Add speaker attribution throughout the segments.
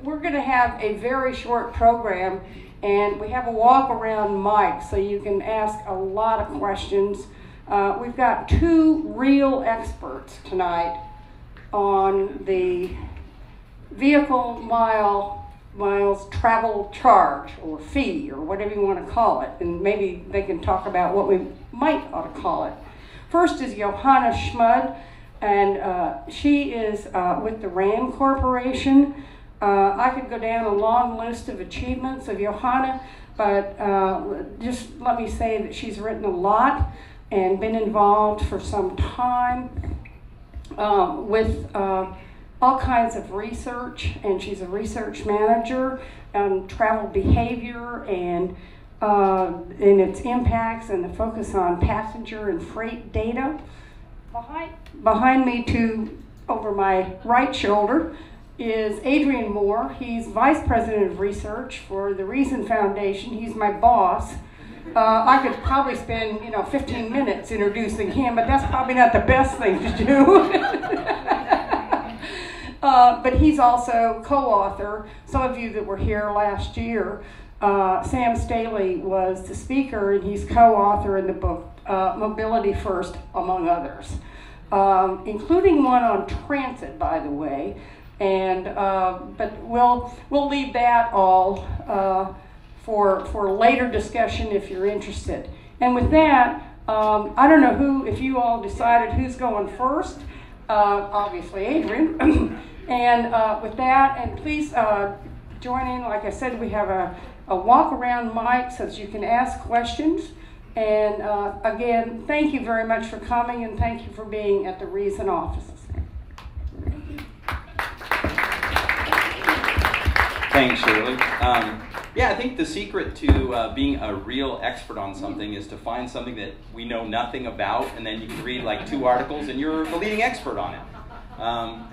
Speaker 1: we're going to have a very short program, and we have a walk around mic so you can ask a lot of questions. We've got two real experts tonight on the vehicle miles travel charge or fee or whatever you want to call it, and maybe they can talk about what we might ought to call it. First is Johanna Zmud, and she is with the RAM Corporation. I could go down a long list of achievements of Johanna, but just let me say that she's written a lot and been involved for some time with all kinds of research, and she's a research manager on travel behavior and its impacts and the focus on passenger and freight data. Behind me, over my right shoulder, is Adrian Moore. He's Vice President of Research for the Reason Foundation. He's my boss. I could probably spend 15 minutes introducing him, but that's probably not the best thing to do. But he's also co-author. Some of you that were here last year, Sam Staley was the speaker, and he's co-author in the book Mobility First, among others, including one on transit, by the way. And but we'll leave that all for later discussion if you're interested. And with that, I don't know if you all decided who's going first. Obviously Adrian. And with that, and please join in. Like I said, we have a walk around mic so that you can ask questions. And again, thank you very much for coming, and thank you for being at the Reason offices.
Speaker 2: Thanks, Shirley. Yeah, I think the secret to being a real expert on something is to find something that we know nothing about, and then you can read like 2 articles and you're the leading expert on it.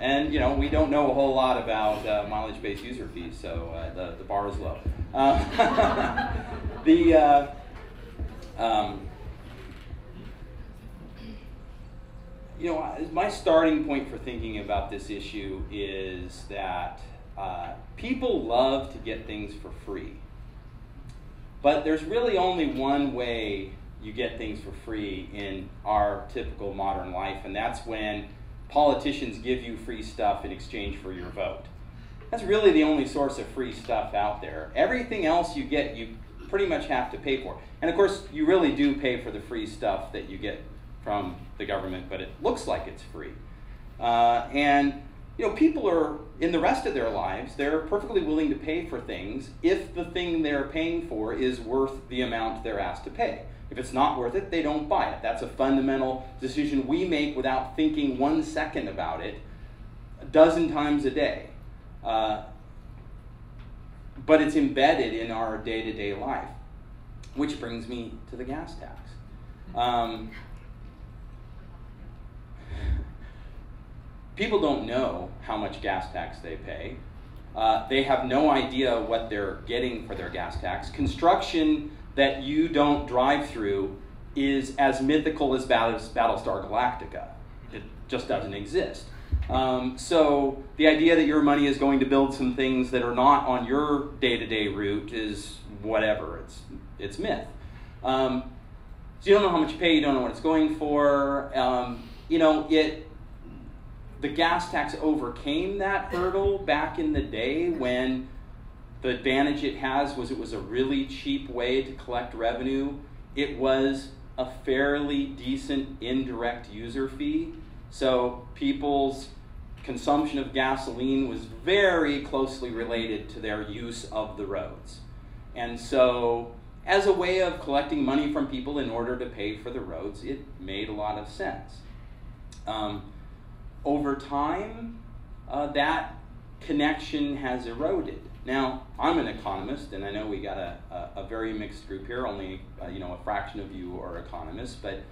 Speaker 2: And we don't know a whole lot about mileage-based user fees, so the bar is low. My starting point for thinking about this issue is that people love to get things for free. But there's really only one way you get things for free in our typical modern life, and that's when politicians give you free stuff in exchange for your vote. That's really the only source of free stuff out there. Everything else you get, you pretty much have to pay for. And of course, you really do pay for the free stuff that you get from the government, but it looks like it's free. People are, in the rest of their lives, they're perfectly willing to pay for things if the thing they're paying for is worth the amount they're asked to pay. If it's not worth it, they don't buy it. That's a fundamental decision we make without thinking 1 second about it a dozen times a day. But it's embedded in our day-to-day life, which brings me to the gas tax. People don't know how much gas tax they pay. They have no idea what they're getting for their gas tax. Construction that you don't drive through is as mythical as Battlestar Galactica. It just doesn't exist. So the idea that your money is going to build some things that are not on your day-to-day route is whatever. It's myth. So you don't know how much you pay. You don't know what it's going for. The gas tax overcame that hurdle back in the day when the advantage it has was it was a really cheap way to collect revenue. It was a fairly decent indirect user fee. So people's consumption of gasoline was very closely related to their use of the roads. And so as a way of collecting money from people in order to pay for the roads, it made a lot of sense. Over time, that connection has eroded. Now, I'm an economist, and I know we got a very mixed group here. Only a fraction of you are economists, but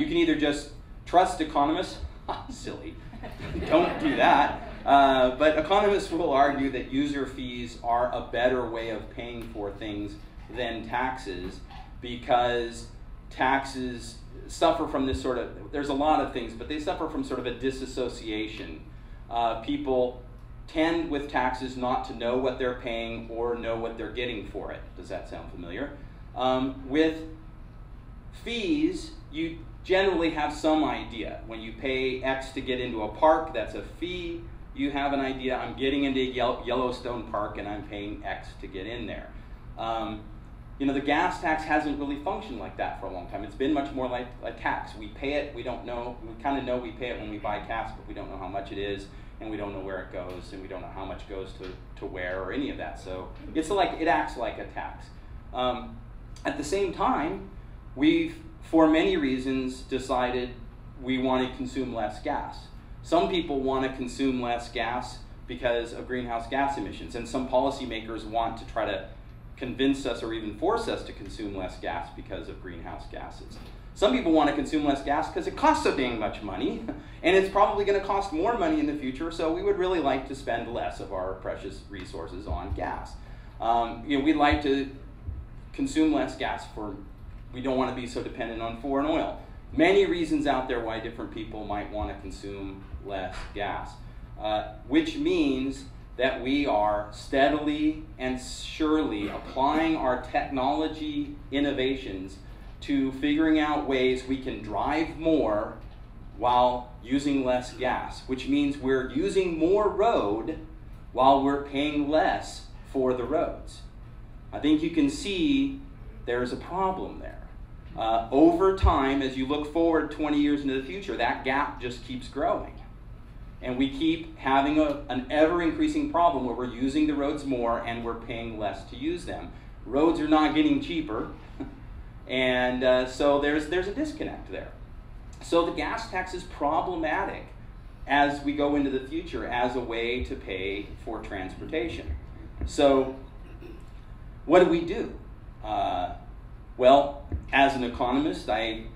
Speaker 2: you can either just trust economists. Silly, don't do that. But economists will argue that user fees are a better way of paying for things than taxes, because taxes suffer from this sort of, there's a lot of things, but they suffer from sort of a disassociation. People tend with taxes not to know what they're paying or know what they're getting for it. Does that sound familiar? With fees, you generally have some idea. When you pay X to get into a park, that's a fee. You have an idea, I'm getting into Yellowstone Park and I'm paying X to get in there. You know, the gas tax hasn't really functioned like that for a long time. It's been much more like a tax. We pay it, we don't know, we kind of know we pay it when we buy gas, but we don't know how much it is, and we don't know where it goes, and we don't know how much goes to where or any of that. So it's like, it acts like a tax. At the same time, we've, for many reasons, decided we want to consume less gas. Some people want to consume less gas because of greenhouse gas emissions, and some policymakers want to try to convince us or even force us to consume less gas because of greenhouse gases. Some people want to consume less gas because it costs so dang much money, and it's probably going to cost more money in the future, so we would really like to spend less of our precious resources on gas. You know, we'd like to consume less gas we don't want to be so dependent on foreign oil. Many reasons out there why different people might want to consume less gas, which means that we are steadily and surely applying our technology innovations to figuring out ways we can drive more while using less gas, which means we're using more road while we're paying less for the roads. I think you can see there's a problem there. Over time, as you look forward 20 years into the future, that gap just keeps growing. And we keep having an ever-increasing problem where we're using the roads more and we're paying less to use them. Roads are not getting cheaper, and so there's a disconnect there. So the gas tax is problematic as we go into the future as a way to pay for transportation. So what do? Well, as an economist, I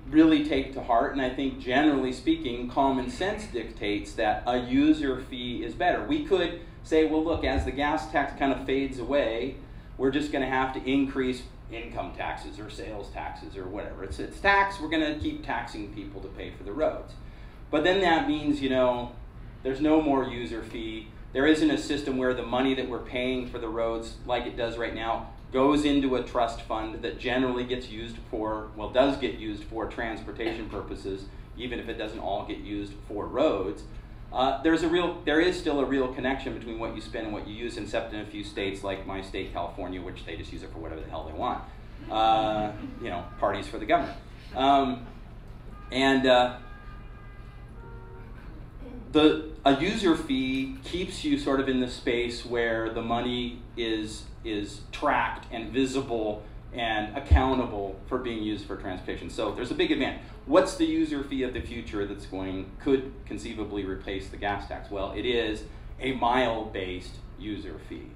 Speaker 2: really take to heart, and I think generally speaking, common sense dictates that a user fee is better. We could say, well, look, as the gas tax kind of fades away, we're just going to have to increase income taxes or sales taxes or whatever. It's tax, we're going to keep taxing people to pay for the roads. But then that means, you know, there's no more user fee. There isn't a system where the money that we're paying for the roads, like it does right now, goes into a trust fund that generally gets used for, well, does get used for transportation purposes, even if it doesn't all get used for roads. There is still a real connection between what you spend and what you use, except in a few states like my state, California, which they just use it for whatever the hell they want. You know, parties for the government. A user fee keeps you sort of in the space where the money is tracked and visible and accountable for being used for transportation. So there's a big advantage. What's the user fee of the future that's could conceivably replace the gas tax? Well, it is a mile-based user fee.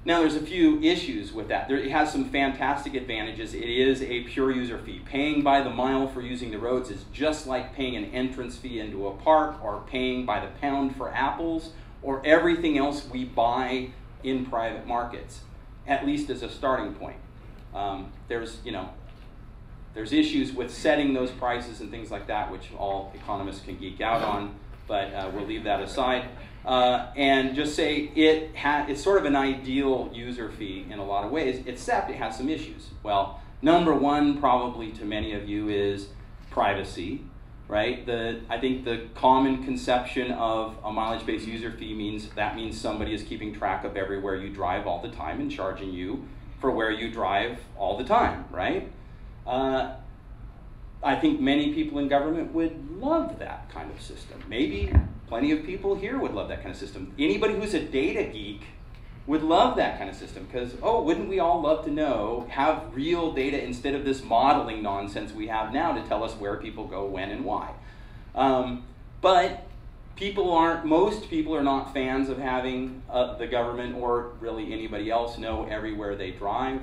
Speaker 2: Now there's a few issues with that. It has some fantastic advantages. It is a pure user fee. Paying by the mile for using the roads is just like paying an entrance fee into a park or paying by the pound for apples or everything else we buy in private markets, at least as a starting point. There's issues with setting those prices and things like that, which all economists can geek out on, but we'll leave that aside. And just say it's sort of an ideal user fee in a lot of ways, except it has some issues. Well, number one, probably to many of you, is privacy, right? I think the common conception of a mileage-based user fee means somebody is keeping track of everywhere you drive all the time and charging you for where you drive all the time, right? I think many people in government would love that kind of system. Maybe plenty of people here would love that kind of system. Anybody who's a data geek would love that kind of system because, oh, wouldn't we all love to have real data instead of this modeling nonsense we have now to tell us where people go, when, and why. But most people are not fans of having the government or really anybody else know everywhere they drive.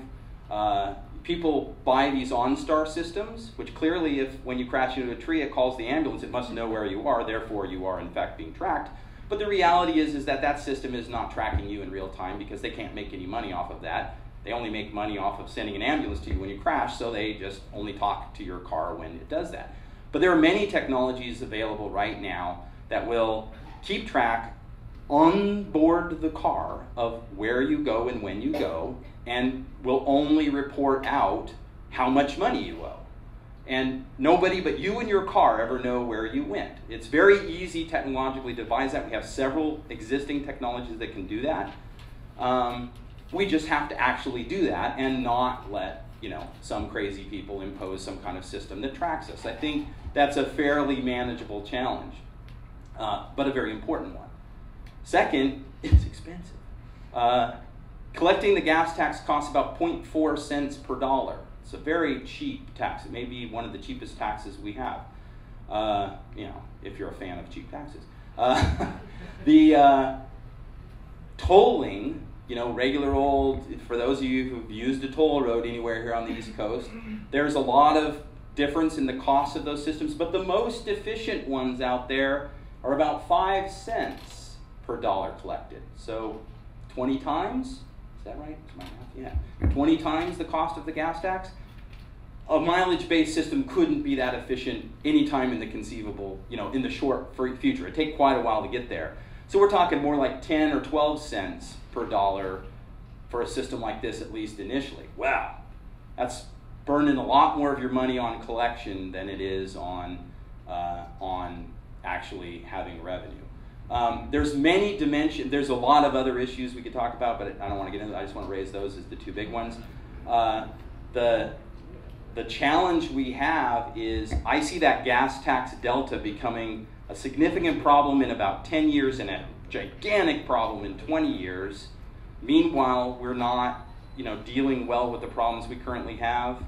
Speaker 2: People buy these OnStar systems, which clearly when you crash into a tree, it calls the ambulance, it must know where you are, therefore you are in fact being tracked. But the reality is that system is not tracking you in real time because they can't make any money off of that. They only make money off of sending an ambulance to you when you crash, so they just only talk to your car when it does that. But there are many technologies available right now that will keep track on board the car of where you go and when you go, and will only report out how much money you owe. And nobody but you and your car ever know where you went. It's very easy technologically to devise that. We have several existing technologies that can do that. We just have to actually do that and not let some crazy people impose some kind of system that tracks us. I think that's a fairly manageable challenge, but a very important one. Second, it's expensive. Collecting the gas tax costs about 0.4 cents per dollar. It's a very cheap tax. It may be one of the cheapest taxes we have, if you're a fan of cheap taxes. The tolling, regular old, for those of you who've used a toll road anywhere here on the East Coast, there's a lot of difference in the cost of those systems, but the most efficient ones out there are about 5 cents per dollar collected. So 20 times, is that right? Yeah. 20 times the cost of the gas tax. A mileage-based system couldn't be that efficient anytime in the conceivable, in the short future. It'd take quite a while to get there. So we're talking more like 10 or 12 cents per dollar for a system like this, at least initially. Wow, that's burning a lot more of your money on collection than it is on actually having revenue. There's many dimensions. There's a lot of other issues we could talk about, but I don't want to get into it. I just want to raise those as the two big ones. The challenge we have is I see that gas tax delta becoming a significant problem in about 10 years and a gigantic problem in 20 years. Meanwhile, we're not dealing well with the problems we currently have.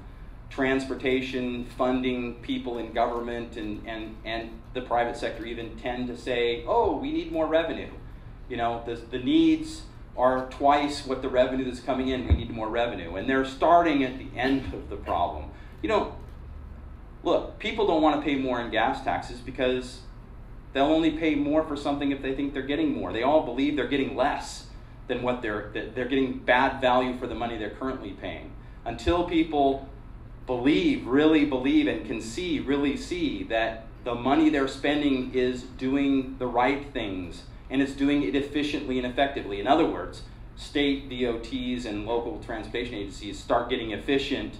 Speaker 2: Transportation, funding, people in government and the private sector even tend to say, oh, we need more revenue. The needs are twice what the revenue that's coming in. We need more revenue. And they're starting at the end of the problem. Look, people don't want to pay more in gas taxes because they'll only pay more for something if they think they're getting more. They all believe they're getting less than what they're getting bad value for the money they're currently paying. Until people really believe and can really see that the money they're spending is doing the right things and it's doing it efficiently and effectively. In other words, state DOTs and local transportation agencies start getting efficient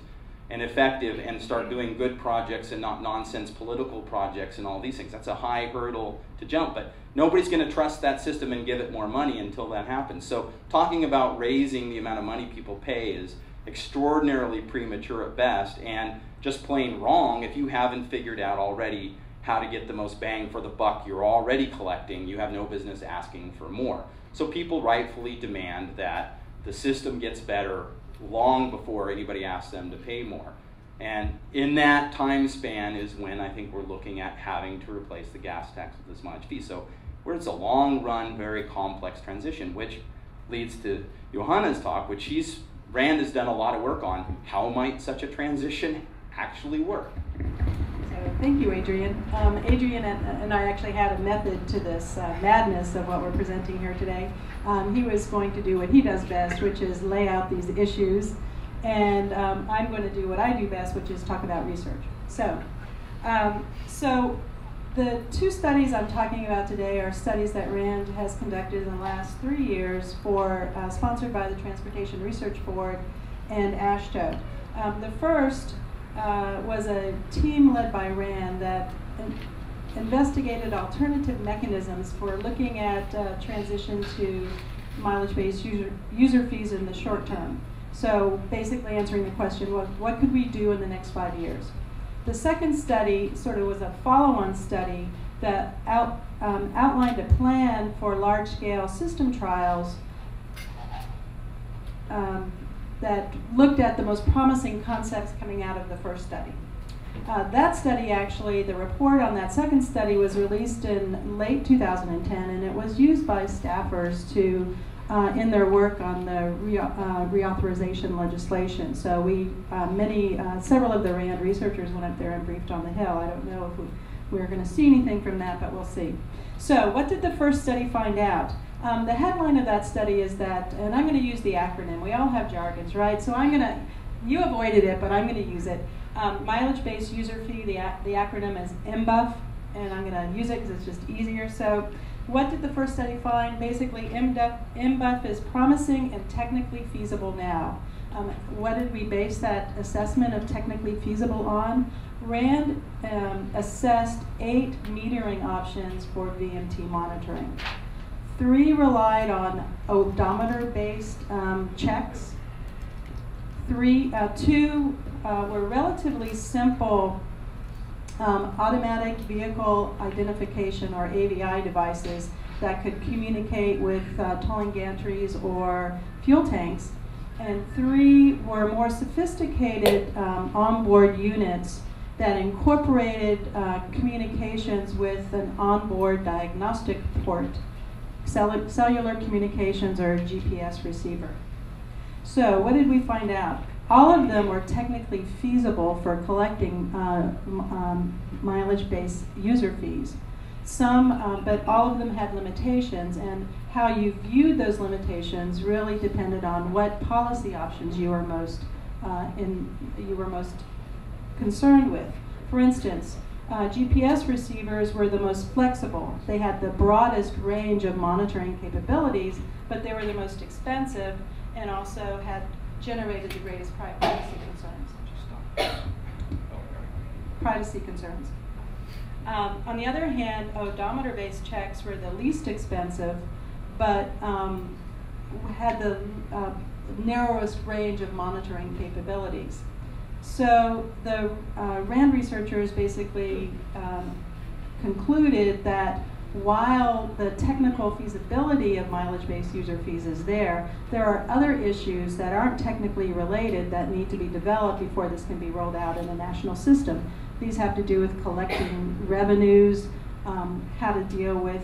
Speaker 2: and effective and start doing good projects and not nonsense political projects and all these things. That's a high hurdle to jump, but nobody's going to trust that system and give it more money until that happens. So talking about raising the amount of money people pay is extraordinarily premature at best and just plain wrong if you haven't figured out already how to get the most bang for the buck you're already collecting. You have no business asking for more. So people rightfully demand that the system gets better long before anybody asks them to pay more. And in that time span is when I think we're looking at having to replace the gas tax with this mileage fee. So where it's a long run, very complex transition, which leads to Johanna's talk, which Rand has done a lot of work on. How might such a transition actually work?
Speaker 3: So thank you, Adrian. Adrian and I actually had a method to this madness of what we're presenting here today. He was going to do what he does best, which is lay out these issues, and I'm going to do what I do best, which is talk about research. So the two studies I'm talking about today are studies that RAND has conducted in the last 3 years sponsored by the Transportation Research Board and AASHTO. The first was a team led by RAND that investigated alternative mechanisms for looking at transition to mileage-based user fees in the short term. So basically answering the question, what could we do in the next 5 years? The second study sort of was a follow-on study that outlined a plan for large-scale system trials that looked at the most promising concepts coming out of the first study. That study actually, the report on that second study was released in late 2010, and it was used by staffers to in their work on the reauthorization legislation. So several of the RAND researchers went up there and briefed on the Hill. I don't know if we're going to see anything from that, but we'll see. So what did the first study find out? The headline of that study is that, and I'm going to use the acronym. We all have jargons, right? So you avoided it, but I'm going to use it. Mileage-based user fee, the acronym is MBUF, and I'm going to use it because it's just easier. So What did the first study find? Basically, MBUF is promising and technically feasible now. What did we base that assessment of technically feasible on? RAND assessed 8 metering options for VMT monitoring. 3 relied on odometer-based checks. 2 were relatively simple automatic vehicle identification, or AVI devices, that could communicate with tolling gantries or fuel tanks. And 3 were more sophisticated onboard units that incorporated communications with an onboard diagnostic port, cellular communications, or GPS receiver. So what did we find out? All of them were technically feasible for collecting mileage-based user fees. Some, but all of them had limitations, and how you viewed those limitations really depended on what policy options you were most concerned with. For instance, GPS receivers were the most flexible. They had the broadest range of monitoring capabilities, but they were the most expensive and also had generated the greatest privacy concerns. On the other hand, odometer-based checks were the least expensive, but had the narrowest range of monitoring capabilities. So the RAND researchers basically concluded that while the technical feasibility of mileage-based user fees is there are other issues that aren't technically related that need to be developed before this can be rolled out in a national system. These have to do with collecting revenues, how to deal with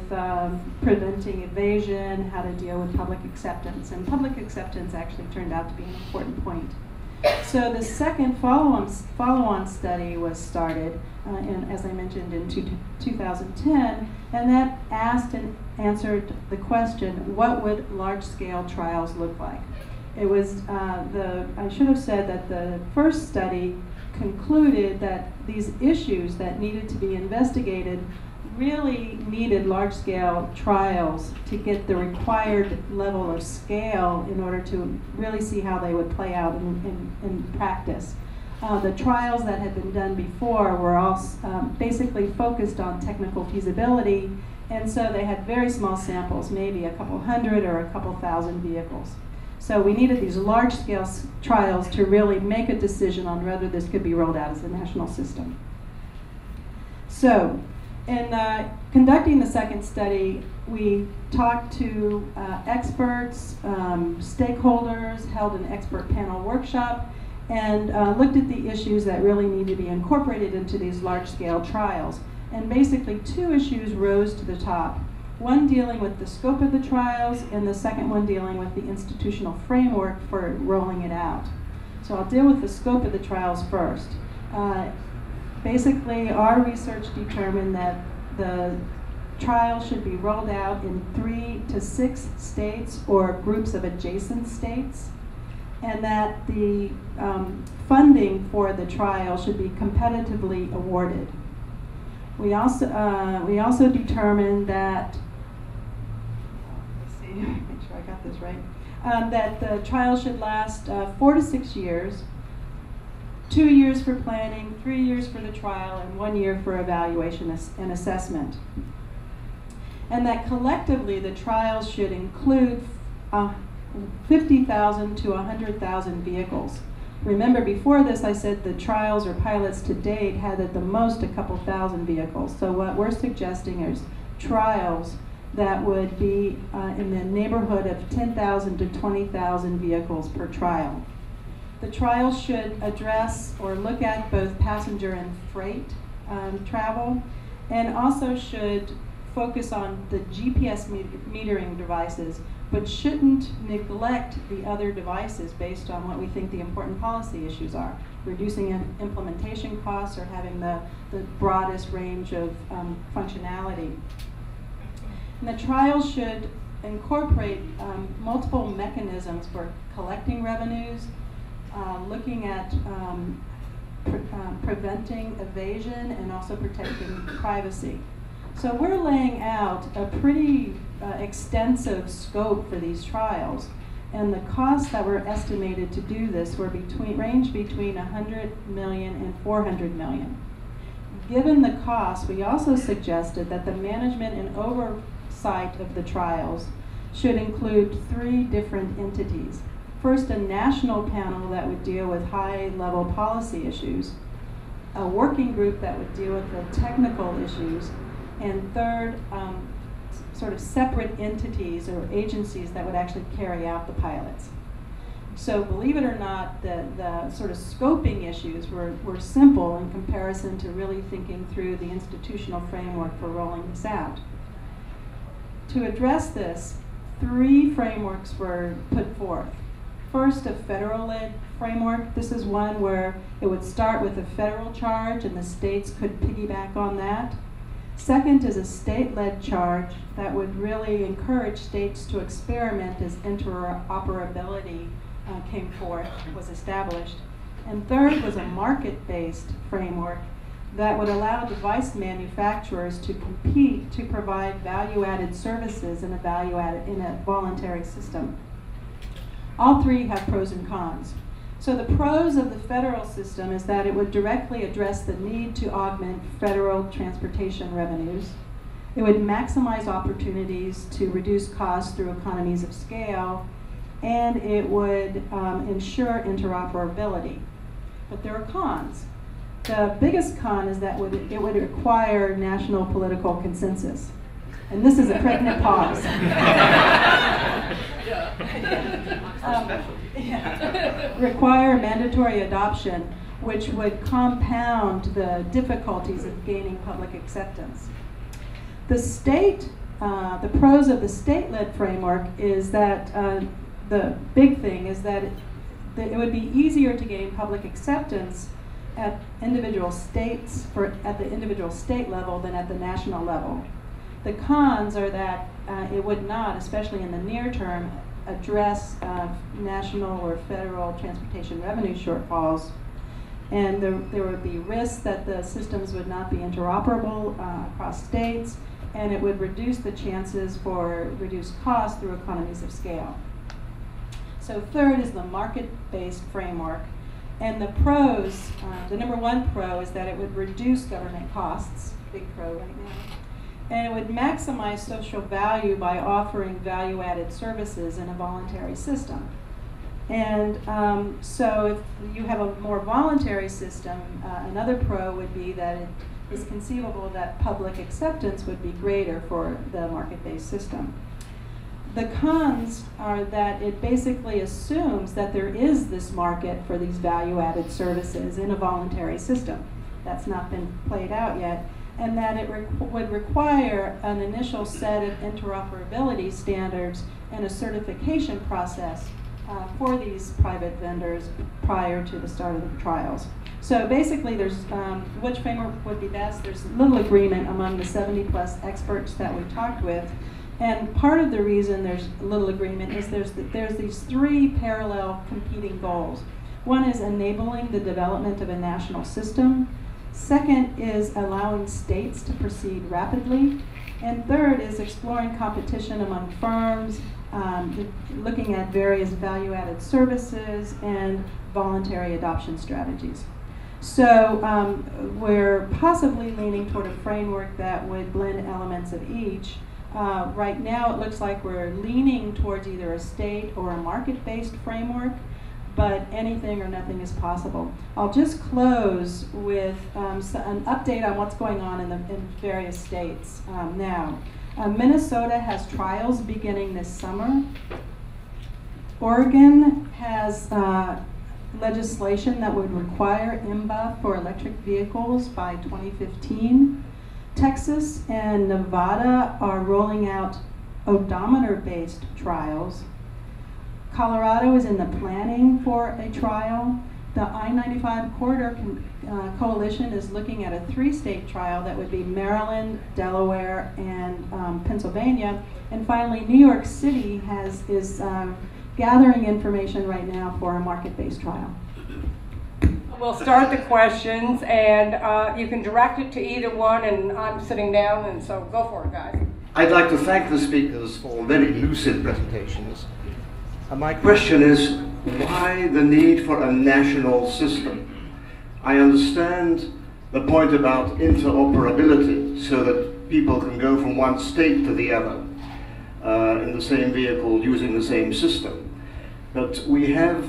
Speaker 3: preventing evasion, how to deal with public acceptance. And public acceptance actually turned out to be an important point. So the second follow-on study was started, as I mentioned, in 2010, and that asked and answered the question, what would large-scale trials look like? It was, I should have said that the first study concluded that these issues that needed to be investigated really needed large-scale trials to get the required level of scale in order to really see how they would play out in practice. The trials that had been done before were all basically focused on technical feasibility, and so they had very small samples, maybe a couple hundred or a couple thousand vehicles. So we needed these large-scale trials to really make a decision on whether this could be rolled out as a national system. So, in conducting the second study, we talked to experts, stakeholders, held an expert panel workshop, and looked at the issues that really need to be incorporated into these large-scale trials. And basically 2 issues rose to the top. One dealing with the scope of the trials, and the second one dealing with the institutional framework for rolling it out. So I'll deal with the scope of the trials first. Basically, our research determined that the trial should be rolled out in 3 to 6 states or groups of adjacent states, and that the funding for the trial should be competitively awarded. We also determined that, let's see, make sure I got this right, that the trial should last 4 to 6 years, 2 years for planning, 3 years for the trial, and 1 year for evaluation and assessment. And that collectively the trials should include 50,000 to 100,000 vehicles. Remember, before this I said the trials or pilots to date had at the most a couple thousand vehicles. So what we're suggesting is trials that would be in the neighborhood of 10,000 to 20,000 vehicles per trial. The trial should address or look at both passenger and freight travel, and also should focus on the GPS metering devices, but shouldn't neglect the other devices based on what we think the important policy issues are, reducing implementation costs or having the broadest range of functionality. And the trial should incorporate multiple mechanisms for collecting revenues, looking at preventing evasion, and also protecting privacy. So we're laying out a pretty extensive scope for these trials, and the costs that were estimated to do this were range between 100 million and 400 million. Given the cost, we also suggested that the management and oversight of the trials should include 3 different entities. First, a national panel that would deal with high-level policy issues, a working group that would deal with the technical issues, and third, sort of separate entities or agencies that would actually carry out the pilots. So believe it or not, the sort of scoping issues were simple in comparison to really thinking through the institutional framework for rolling this out. To address this, 3 frameworks were put forth. First, a federal-led framework. This is one where it would start with a federal charge and the states could piggyback on that. Second is a state-led charge that would really encourage states to experiment as interoperability came forth, was established. And third was a market-based framework that would allow device manufacturers to compete to provide value-added services in a voluntary system. All 3 have pros and cons. So the pros of the federal system is that it would directly address the need to augment federal transportation revenues. It would maximize opportunities to reduce costs through economies of scale, and it would ensure interoperability. But there are cons. The biggest con is that it would require national political consensus. And this is a pregnant pause. Require mandatory adoption, which would compound the difficulties of gaining public acceptance. The pros of the state-led framework is that the big thing is that it would be easier to gain public acceptance at individual states at the individual state level than at the national level. The cons are that it would not, especially in the near term, address national or federal transportation revenue shortfalls, and there would be risks that the systems would not be interoperable across states, and it would reduce the chances for reduced costs through economies of scale. So third is the market-based framework, and the pros, the number 1 pro is that it would reduce government costs, big pro right now. And it would maximize social value by offering value-added services in a voluntary system. And so if you have a more voluntary system, another pro would be that it is conceivable that public acceptance would be greater for the market-based system. The cons are that it basically assumes that there is this market for these value-added services in a voluntary system. That's not been played out yet. And that it would require an initial set of interoperability standards and a certification process for these private vendors prior to the start of the trials. So basically there's, which framework would be best? There's little agreement among the 70+ experts that we talked with. And part of the reason there's little agreement is there's these 3 parallel competing goals. One is enabling the development of a national system. Second is allowing states to proceed rapidly. And third is exploring competition among firms, looking at various value-added services and voluntary adoption strategies. So we're possibly leaning toward a framework that would blend elements of each. Right now it looks like we're leaning towards either a state or a market-based framework, but anything or nothing is possible. I'll just close with an update on what's going on in various states now. Minnesota has trials beginning this summer. Oregon has legislation that would require IMBA for electric vehicles by 2015. Texas and Nevada are rolling out odometer-based trials. Colorado is in the planning for a trial. The I-95 Corridor Coalition is looking at a 3-state trial that would be Maryland, Delaware, and Pennsylvania. And finally, New York City is gathering information right now for a market-based trial.
Speaker 1: we'll start the questions, and you can direct it to either one, and I'm sitting down, and so go for it, guys.
Speaker 4: I'd like to thank the speakers for very lucid presentations. My question is, why the need for a national system? I understand the point about interoperability, so that people can go from one state to the other in the same vehicle using the same system. But we have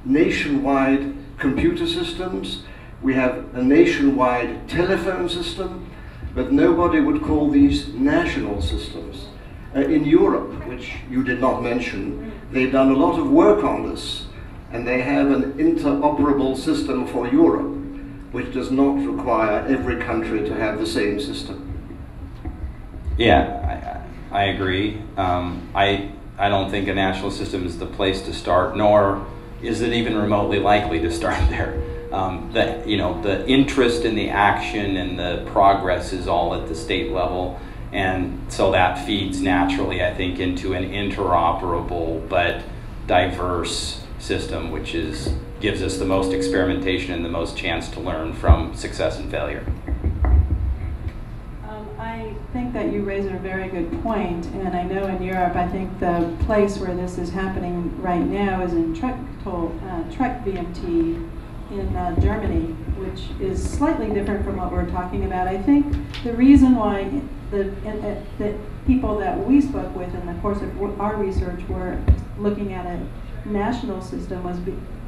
Speaker 4: nationwide computer systems, we have a nationwide telephone system, but nobody would call these national systems. In Europe, which you did not mention, they've done a lot of work on this, and they have an interoperable system for Europe, which does not require every country to have the same system.
Speaker 2: Yeah, I agree. I don't think a national system is the place to start, nor is it even remotely likely to start there. The interest in the action and the progress is all at the state level, and so that feeds naturally, I think, into an interoperable but diverse system, which gives us the most experimentation and the most chance to learn from success and failure.
Speaker 3: I think that you raise a very good point, and I know in Europe, I think the place where this is happening right now is in truck VMT in Germany, which is slightly different from what we're talking about. I think the reason why the people that we spoke with in the course of our research were looking at a national system was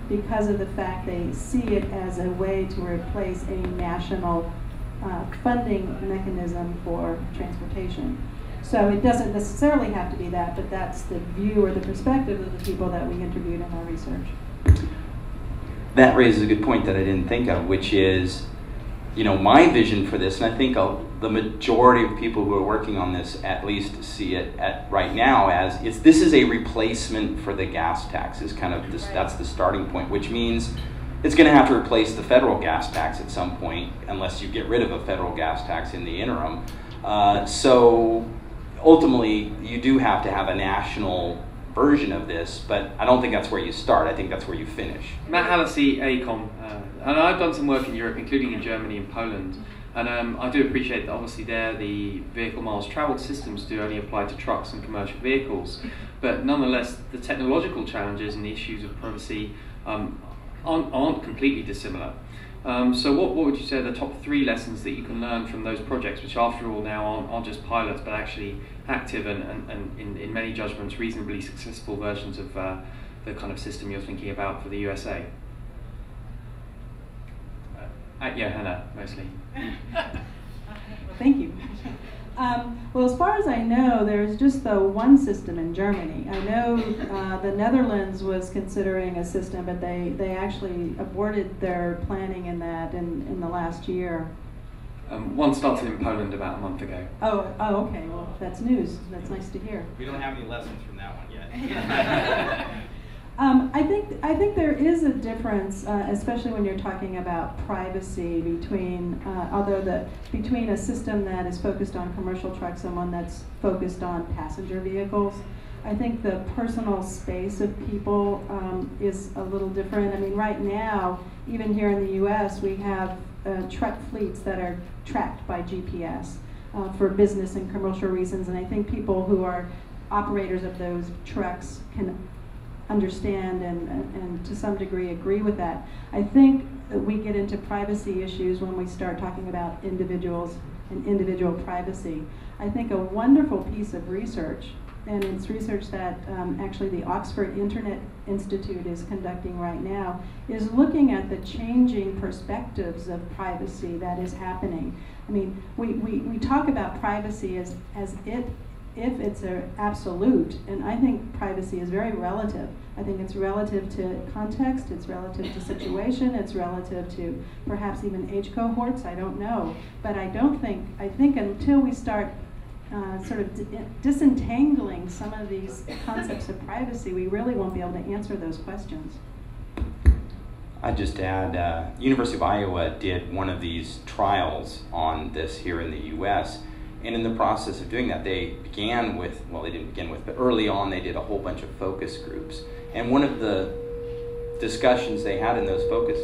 Speaker 3: because of the fact they see it as a way to replace a national funding mechanism for transportation. So it doesn't necessarily have to be that, but that's the view or the perspective of the people that we interviewed in our research.
Speaker 2: That raises a good point that I didn't think of, which is, my vision for this, and I think the majority of people who are working on this at least see it right now as this is a replacement for the gas tax. Is kind of this, that's the starting point, which means it's going to have to replace the federal gas tax at some point, unless you get rid of a federal gas tax in the interim. So ultimately, you do have to have a national version of this, but I don't think that's where you start. I think that's where you finish.
Speaker 5: Matt Hallisey, AECOM, and I've done some work in Europe, including in Germany and Poland, and I do appreciate that obviously there the vehicle miles travelled systems do only apply to trucks and commercial vehicles, but nonetheless the technological challenges and the issues of privacy aren't completely dissimilar. So what would you say are the top 3 lessons that you can learn from those projects, which after all now aren't just pilots but actually active and in many judgments reasonably successful versions of the kind of system you're thinking about for the USA? At Johanna, mostly.
Speaker 3: Thank you. Well, as far as I know, there's just the one system in Germany. I know the Netherlands was considering a system, but they actually aborted their planning in that in the last year.
Speaker 5: One started in Poland about a month ago.
Speaker 3: Oh, okay. Well, that's news. That's nice to hear.
Speaker 2: We don't have any lessons from that one yet.
Speaker 3: I think there is a difference, especially when you're talking about privacy between between a system that is focused on commercial trucks and one that's focused on passenger vehicles. I think the personal space of people is a little different. I mean, right now, even here in the U.S., we have truck fleets that are tracked by GPS for business and commercial reasons, and I think people who are operators of those trucks can understand and to some degree agree with that. I think that we get into privacy issues when we start talking about individuals and individual privacy. I think a wonderful piece of research, and it's research that actually the Oxford Internet Institute is conducting right now, is looking at the changing perspectives of privacy that is happening. I mean, we talk about privacy as if it's an absolute, and I think privacy is very relative. I think it's relative to context, it's relative to situation, it's relative to perhaps even age cohorts, I don't know. But I think until we start sort of disentangling some of these concepts of privacy, we really won't be able to answer those questions.
Speaker 2: I'd just add, University of Iowa did one of these trials on this here in the US, and in the process of doing that, they began with, well, they didn't begin with, but early on they did a whole bunch of focus groups. And one of the discussions they had in those focus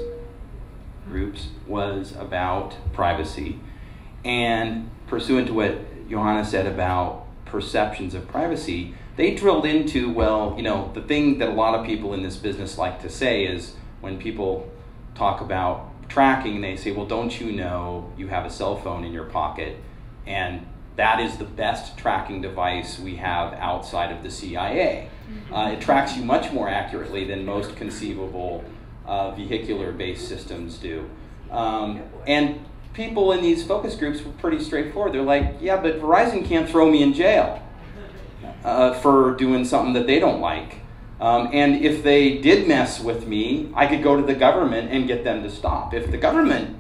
Speaker 2: groups was about privacy. And pursuant to what Johanna said about perceptions of privacy, they drilled into, well, you know, the thing that a lot of people in this business like to say is when people talk about tracking, they say, well, don't you know you have a cell phone in your pocket, and that is the best tracking device we have outside of the CIA. It tracks you much more accurately than most conceivable vehicular-based systems do. And people in these focus groups were pretty straightforward. They're like, yeah, but Verizon can't throw me in jail for doing something that they don't like. And if they did mess with me, I could go to the government and get them to stop. If the government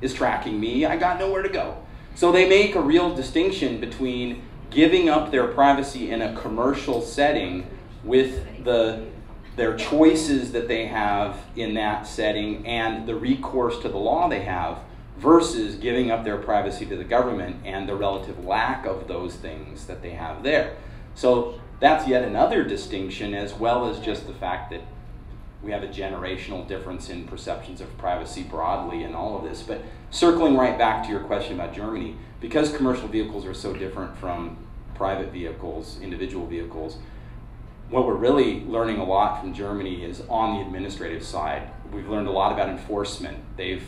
Speaker 2: is tracking me, I got nowhere to go. So they make a real distinction between giving up their privacy in a commercial setting with their choices that they have in that setting and the recourse to the law they have, versus giving up their privacy to the government and the relative lack of those things that they have there. So that's yet another distinction, as well as just the fact that we have a generational difference in perceptions of privacy broadly and all of this. But circling right back to your question about Germany, because commercial vehicles are so different from private vehicles, individual vehicles, what we're really learning a lot from Germany is on the administrative side. We've learned a lot about enforcement. They've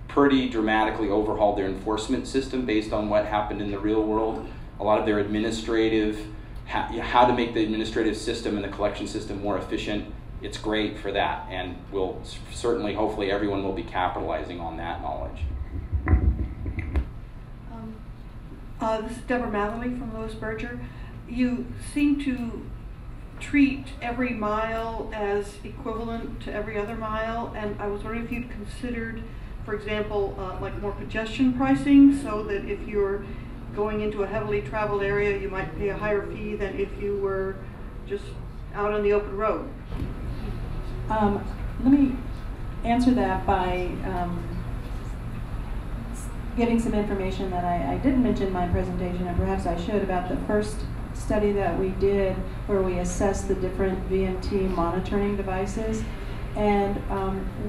Speaker 2: pretty dramatically overhauled their enforcement system based on what happened in the real world. A lot of their administrative, how to make the administrative system and the collection system more efficient, it's great for that, and we'll certainly, hopefully, everyone will be capitalizing on that knowledge.
Speaker 6: This is Deborah Matherly from Louis Berger. You seem to treat every mile as equivalent to every other mile, and I was wondering if you'd considered, for example, like more congestion pricing, so that if you're going into a heavily traveled area, you might pay a higher fee than if you were just out on the open road.
Speaker 3: Let me answer that by giving some information that I didn't mention in my presentation, and perhaps I should, about the first study that we did where we assessed the different VMT monitoring devices. And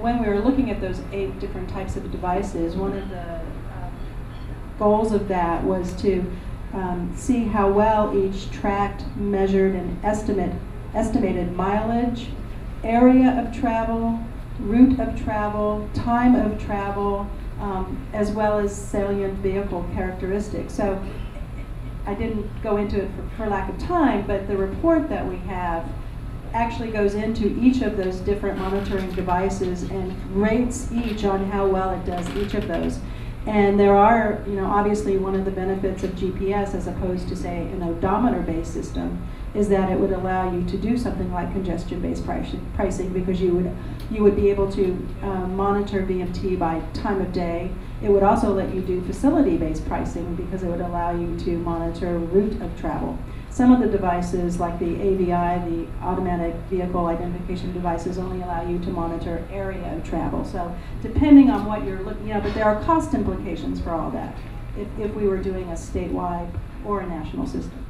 Speaker 3: when we were looking at those 8 different types of devices, one of the goals of that was to see how well each tracked, measured, and estimated mileage, area of travel, route of travel, time of travel, as well as salient vehicle characteristics. So I didn't go into it for lack of time, but the report that we have actually goes into each of those different monitoring devices and rates each on how well it does each of those. And there are, you know, obviously one of the benefits of GPS as opposed to, say, an odometer-based system is that it would allow you to do something like congestion-based pricing, because you would be able to monitor VMT by time of day. It would also let you do facility-based pricing because it would allow you to monitor route of travel. Some of the devices, like the AVI, the automatic vehicle identification devices, only allow you to monitor area of travel. So depending on what you're looking at, but there are cost implications for all that if we were doing a statewide or a national system.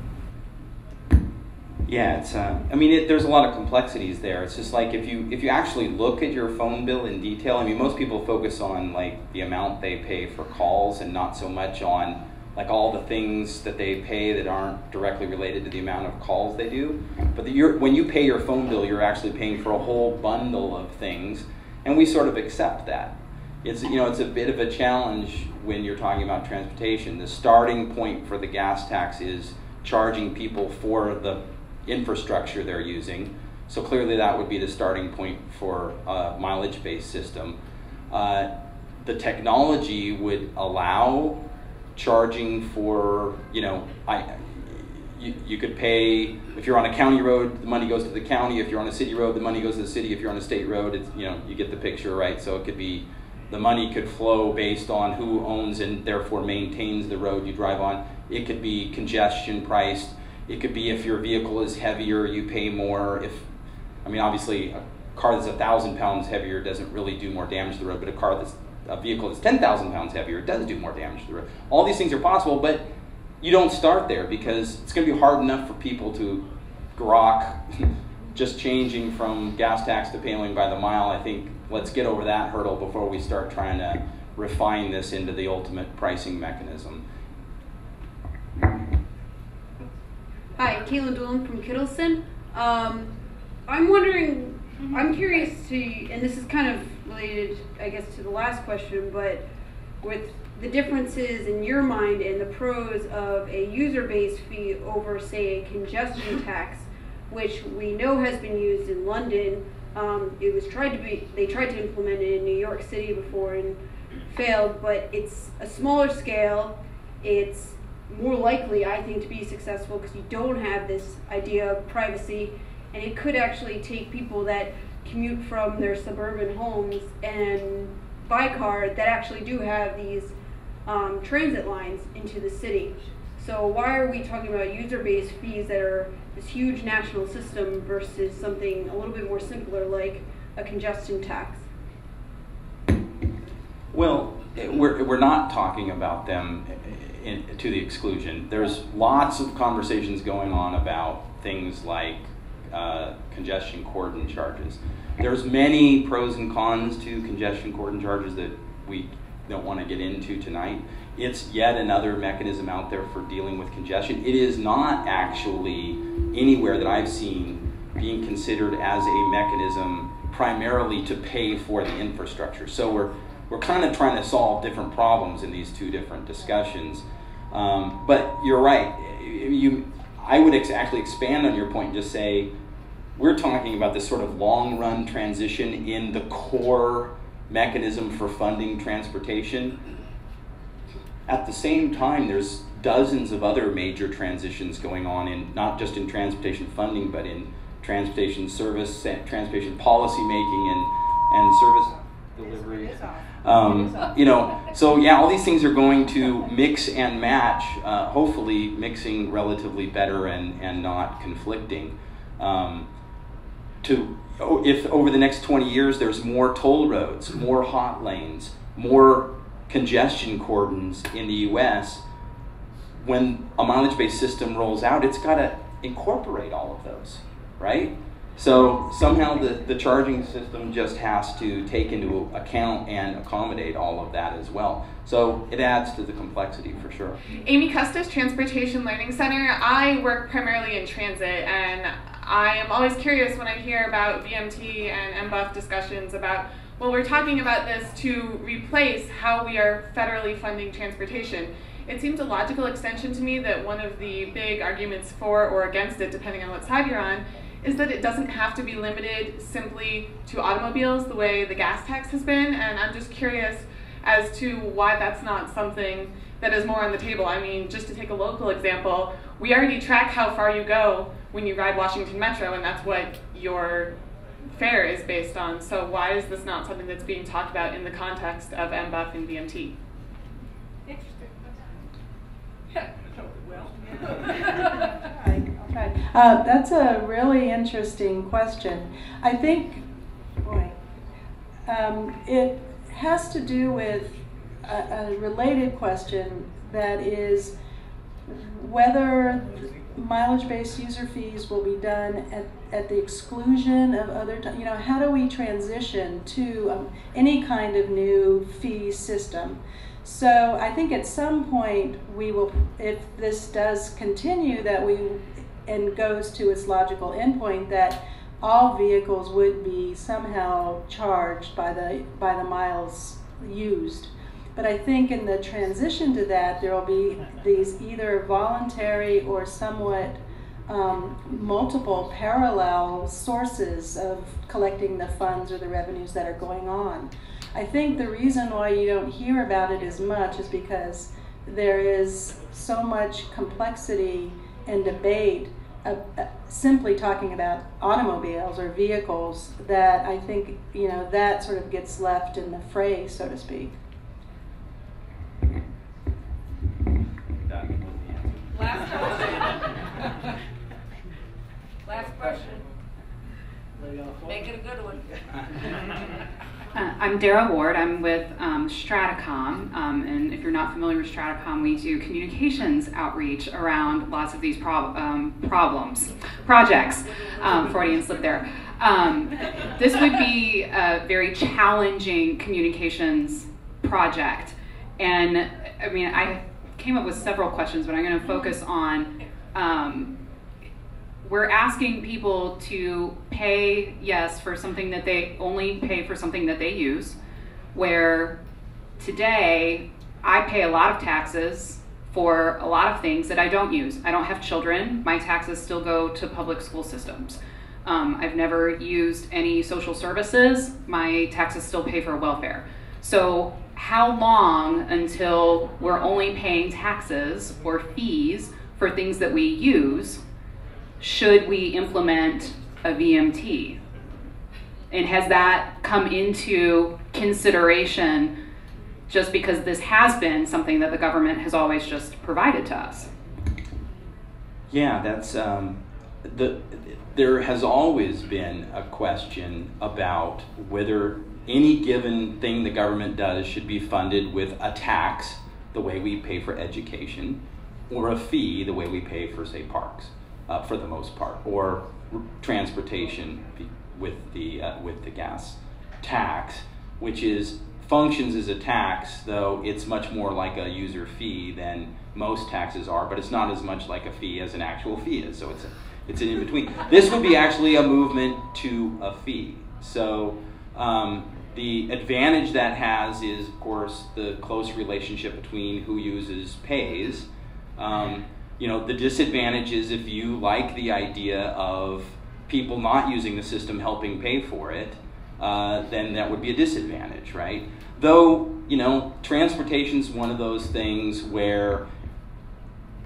Speaker 2: Yeah, it's. I mean, there's a lot of complexities there. It's just like if you actually look at your phone bill in detail. I mean, most people focus on like the amount they pay for calls and not so much on like all the things that they pay that aren't directly related to the amount of calls they do. But when you pay your phone bill, you're actually paying for a whole bundle of things, and we sort of accept that. It's, you know, it's a bit of a challenge when you're talking about transportation. The starting point for the gas tax is charging people for the infrastructure they're using. So clearly that would be the starting point for a mileage-based system. The technology would allow charging for, you know, you could pay, if you're on a county road, the money goes to the county. If you're on a city road, the money goes to the city. If you're on a state road, it's, you know, you get the picture, right? So it could be, the money could flow based on who owns and therefore maintains the road you drive on. It could be congestion priced. It could be if your vehicle is heavier, you pay more. I mean, obviously, a car that's 1,000 pounds heavier doesn't really do more damage to the road, but a vehicle that's 10,000 pounds heavier does do more damage to the road. All these things are possible, but you don't start there because it's going to be hard enough for people to grok just changing from gas tax to paying by the mile, I think let's get over that hurdle before we start trying to refine this into the ultimate pricing mechanism.
Speaker 7: Hi, Caitlin Dolan from Kittleson. I'm wondering, I'm curious to, and this is kind of related, I guess, to the last question, but with the differences in your mind and the pros of a user-based fee over, say, a congestion tax, which we know has been used in London. It was they tried to implement it in New York City before and failed, but it's a smaller scale. It's more likely, I think, to be successful because you don't have this idea of privacy, and it could actually take people that commute from their suburban homes and by car that actually do have these transit lines into the city. So why are we talking about user-based fees that are this huge national system versus something a little bit more simpler like a congestion tax?
Speaker 2: Well, we're not talking about them to the exclusion. There's lots of conversations going on about things like congestion cordon charges. There's many pros and cons to congestion cordon charges that we don't want to get into tonight. It's yet another mechanism out there for dealing with congestion. It is not actually anywhere that I've seen being considered as a mechanism primarily to pay for the infrastructure. So we're kind of trying to solve different problems in these two different discussions. But you're right. I would actually expand on your point and just say, we're talking about this sort of long-run transition in the core mechanism for funding transportation. At the same time, there's dozens of other major transitions going on in not just in transportation funding, but in transportation service, transportation policy making, and service delivery. So yeah, all these things are going to mix and match. Hopefully, mixing relatively better and not conflicting. If over the next 20 years there's more toll roads, more hot lanes, more congestion cordons in the U.S., when a mileage-based system rolls out, it's got to incorporate all of those, right? So somehow the charging system just has to take into account and accommodate all of that as well. So it adds to the complexity for sure.
Speaker 8: Amy Custis, Transportation Learning Center. I work primarily in transit, and I am always curious when I hear about VMT and MBUF discussions about, well, we're talking about this to replace how we are federally funding transportation. It seems a logical extension to me that one of the big arguments for or against it, depending on what side you're on, is that it doesn't have to be limited simply to automobiles the way the gas tax has been, and I'm just curious as to why that's not something that is more on the table. I mean, just to take a local example, we already track how far you go when you ride Washington Metro, and that's what your fare is based on. So why is this not something that's being talked about in the context of MBUF and VMT?
Speaker 9: Interesting. Yeah. Well.
Speaker 3: That's a really interesting question. I think, it has to do with a related question that is whether mileage-based user fees will be done at the exclusion of other, how do we transition to any kind of new fee system? So I think at some point we will, if this does continue, and goes to its logical endpoint, that all vehicles would be somehow charged by the miles used. But I think in the transition to that, there will be these either voluntary or somewhat multiple parallel sources of collecting the funds or the revenues that are going on. I think the reason why you don't hear about it as much is because there is so much complexity and debate simply talking about automobiles or vehicles that I think, that sort of gets left in the fray, so to speak.
Speaker 9: Last question. Last question. Make it a good one.
Speaker 10: I'm Dara Ward. I'm with Stratacom, and if you're not familiar with Stratacom, we do communications outreach around lots of these projects. Freudian slip there. This would be a very challenging communications project, and I mean, I came up with several questions, but I'm going to focus on we're asking people to pay, yes, for something that they only pay for something that they use, where today I pay a lot of taxes for a lot of things that I don't use. I don't have children. My taxes still go to public school systems. I've never used any social services. My taxes still pay for welfare. So how long until we're only paying taxes or fees for things that we use should we implement a VMT? And has that come into consideration just because this has been something that the government has always just provided to us?
Speaker 2: Yeah, that's there has always been a question about whether any given thing the government does should be funded with a tax, the way we pay for education, or a fee, the way we pay for, say, parks, for the most part, or transportation with the gas tax, which functions as a tax, though it's much more like a user fee than most taxes are, but it's not as much like a fee as an actual fee is, so it's an in-between. This would be actually a movement to a fee. So the advantage that has is, of course, the close relationship between who uses pays. The disadvantage is if you like the idea of people not using the system helping pay for it, then that would be a disadvantage, right? Though, transportation's one of those things where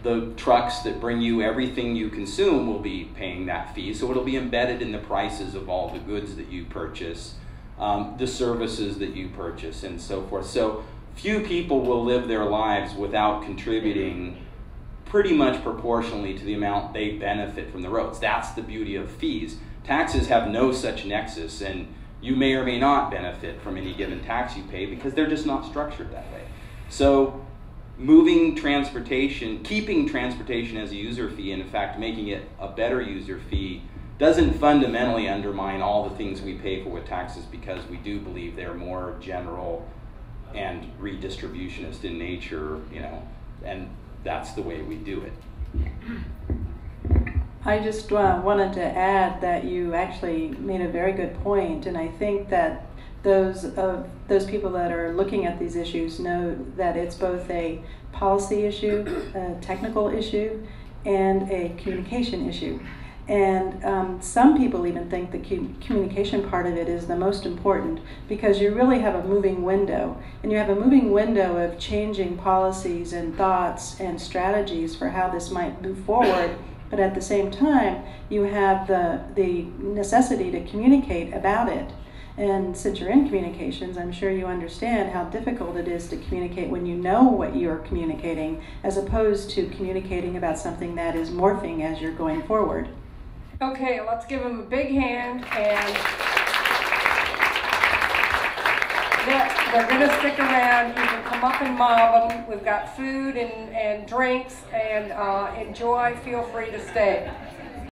Speaker 2: the trucks that bring you everything you consume will be paying that fee, so it'll be embedded in the prices of all the goods that you purchase, the services that you purchase, and so forth. So few people will live their lives without contributing pretty much proportionally to the amount they benefit from the roads. That's the beauty of fees. Taxes have no such nexus, and you may or may not benefit from any given tax you pay because they're just not structured that way. So keeping transportation as a user fee, and in fact making it a better user fee, doesn't fundamentally undermine all the things we pay for with taxes, because we do believe they're more general and redistributionist in nature, and that's the way we do it.
Speaker 3: I just wanted to add that you actually made a very good point, and I think that those people that are looking at these issues know that it's both a policy issue, a technical issue, and a communication issue. And some people even think the communication part of it is the most important, because you really have a moving window. And you have a moving window of changing policies and thoughts and strategies for how this might move forward. But at the same time, you have the necessity to communicate about it. And since you're in communications, I'm sure you understand how difficult it is to communicate when you know what you're communicating, as opposed to communicating about something that is morphing as you're going forward.
Speaker 1: Okay, let's give them a big hand, and they're going to stick around. You can come up and mob them. We've got food and drinks, and enjoy. Feel free to stay.